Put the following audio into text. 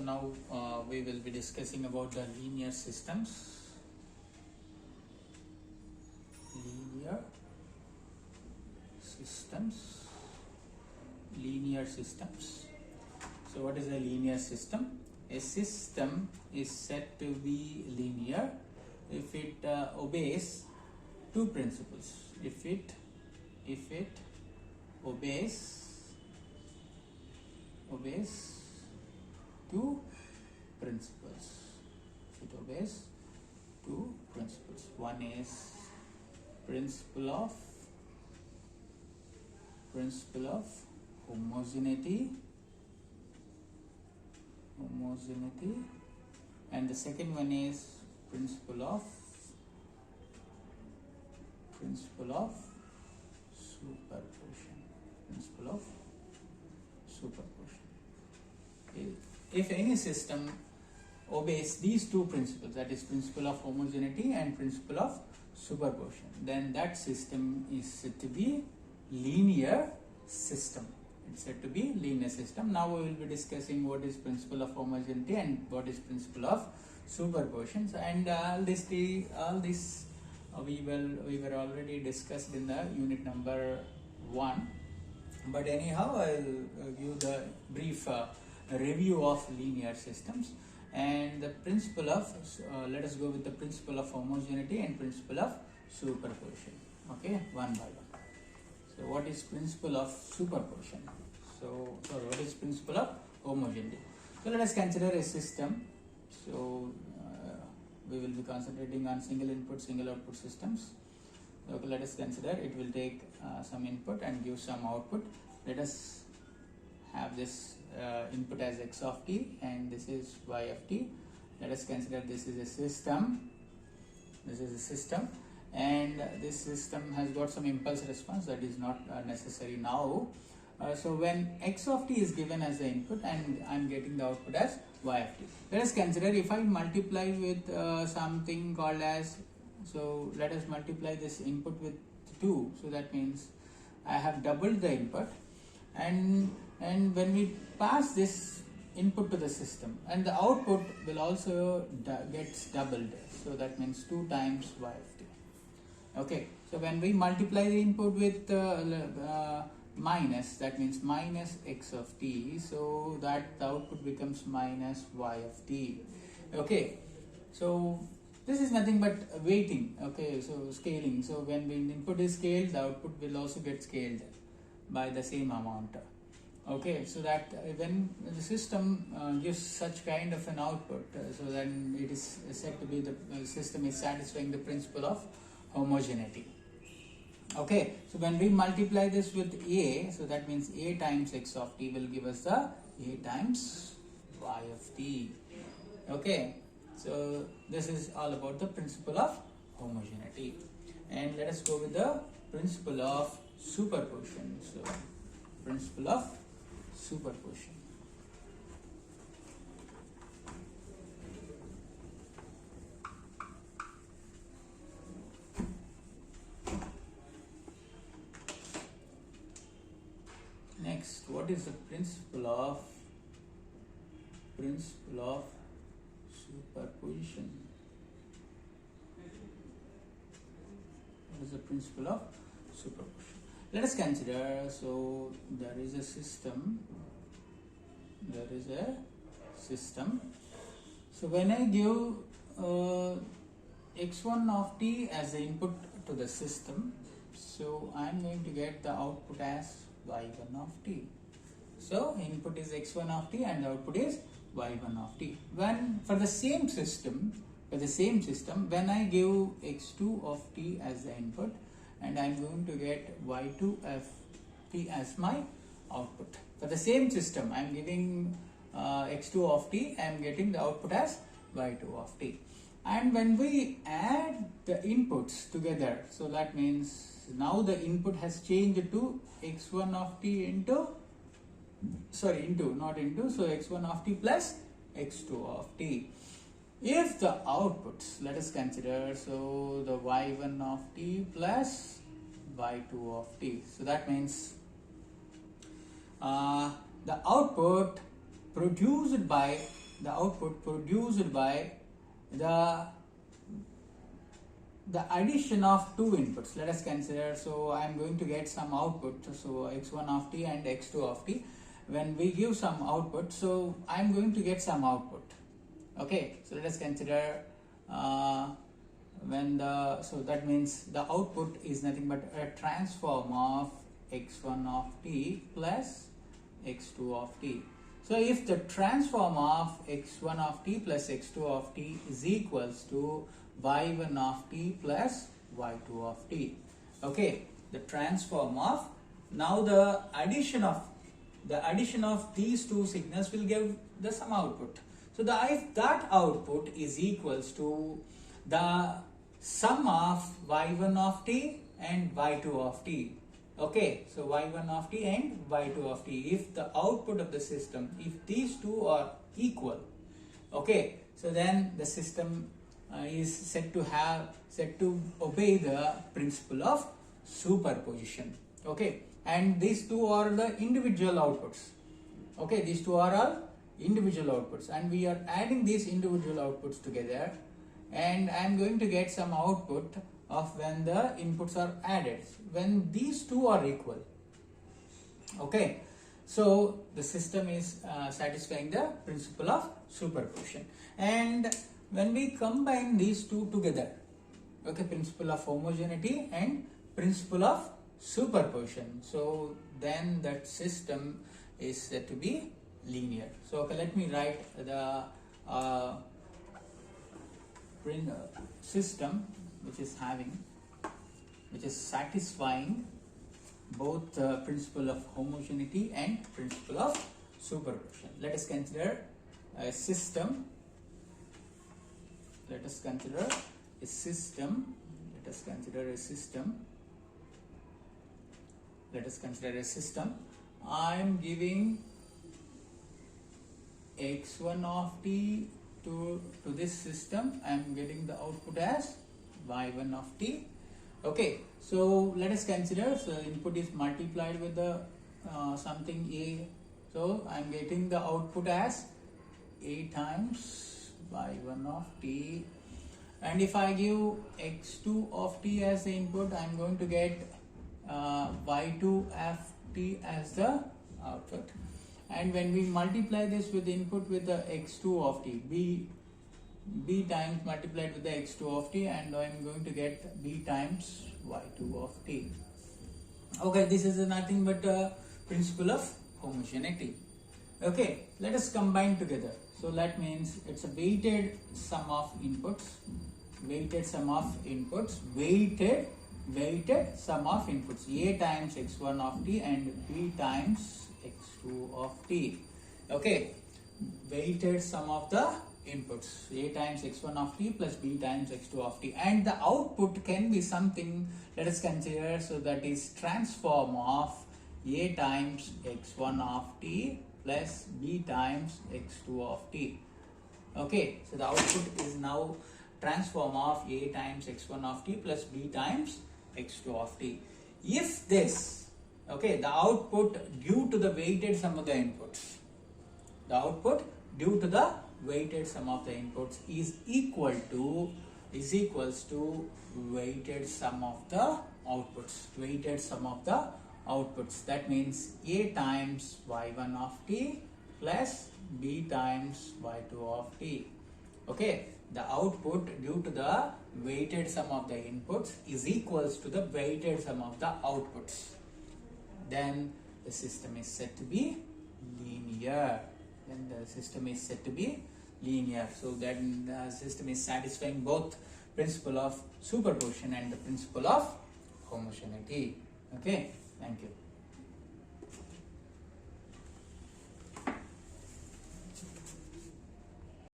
So now we will be discussing about the linear systems. Linear systems. Linear systems. So what is a linear system? A system is said to be linear if it obeys two principles. If it obeys two principles. If it obeys two principles. One is principle of homogeneity, and the second one is principle of superposition. If any system obeys these two principles, that is principle of homogeneity and principle of superposition, then that system is said to be linear system. It's said to be linear system. Now we will be discussing what is principle of homogeneity and what is principle of superposition. And all this we were already discussed in the unit number 1. But anyhow, I'll give the brief review of linear systems. And the principle of let us go with the principle of homogeneity and principle of superposition. Okay, one by one. So what is principle of superposition? So what is principle of homogeneity? So let us consider a system. So we will be concentrating on single input, single output systems. Okay, let us consider it will take some input and give some output. Let us have this input as x of t and this is y of t. Let us consider this is a system. And this system has got some impulse response that is not necessary now. So when x of t is given as the input and I am getting the output as y of t. Let us consider if I multiply with something called as, so let us multiply this input with 2. So that means I have doubled the input, and when we pass this input to the system, and the output will also gets doubled. So that means 2 times y of t. Okay, so when we multiply the input with minus, that means minus x of t, so that the output becomes minus y of t. Okay, so this is nothing but weighting. Okay, so scaling. So when the input is scaled, the output will also get scaled by the same amount. Okay, so that when the system gives such kind of an output, so then it is said to be the system is satisfying the principle of homogeneity. Okay, so when we multiply this with a, so that means a times x of t will give us the a times y of t. Okay, so this is all about the principle of homogeneity. And let us go with the principle of superposition. So principle of superposition. Next, what is the principle of superposition? What is the principle of superposition? Let us consider, so there is a system. So when I give x1 of t as the input to the system, so I am going to get the output as y1 of t. So input is x1 of t and the output is y1 of t. When for the same system, when I give x2 of t as the input, and I am going to get y2 of t as my output. For the same system, I am giving x2 of t, I am getting the output as y2 of t. And when we add the inputs together, so that means now the input has changed to x1 of t so x1 of t plus x2 of t. If the outputs, let us consider, so the y1 of t plus y2 of t. So that means the output produced by the output produced by the addition of two inputs. Let us consider, so I am going to get some output, so x1 of t and x2 of t. When we give some output, so I am going to get some output. Okay, so let us consider so that means the output is nothing but a transform of x1 of t plus x2 of t. So if the transform of x1 of t plus x2 of t is equals to y1 of t plus y2 of t. Okay, the transform of, now the addition of these two signals will give the some output. So if that output is equals to the sum of y1 of t and y2 of t. Okay, so y1 of t and y2 of t, if the output of the system, if these two are equal, okay, so then the system is said to obey the principle of superposition. Okay, and these two are the individual outputs. Okay, these two are all individual outputs, and we are adding these individual outputs together, and I am going to get some output of when the inputs are added, when these two are equal. Okay, so the system is satisfying the principle of superposition. And when we combine these two together, okay, principle of homogeneity and principle of superposition, so then that system is said to be linear. So okay, let me write the system which is satisfying both principle of homogeneity and principle of superposition. Let us consider a system. Let us consider a system. I am giving x1 of t to this system. I am getting the output as y1 of t. Okay, so let us consider, so input is multiplied with the something a, so I am getting the output as a times y1 of t, and if I give x2 of t as the input, I am going to get y2 of t as the output. And when we multiply this with input with the x2 of t, b times multiplied with the x2 of t, and I am going to get b times y2 of t. Okay, this is nothing but a principle of homogeneity. Okay, let us combine together. So that means it's a weighted sum of inputs, weighted sum of inputs, weighted sum of inputs, a times x1 of t and b times x2 of t. Okay, weighted sum of the inputs, a times x1 of t plus b times x2 of t, and the output can be something, let us consider, so that is transform of a times x1 of t plus b times x2 of t. Okay, so the output is now transform of a times x1 of t plus b times x2 of t. If this, okay, the output due to the weighted sum of the inputs, the output due to the weighted sum of the inputs is equals to weighted sum of the outputs, that means a times y1 of t plus b times y2 of t. Okay, the output due to the weighted sum of the inputs is equals to the weighted sum of the outputs. Then the system is said to be linear. So then the system is satisfying both principle of superposition and the principle of homogeneity. Okay, thank you.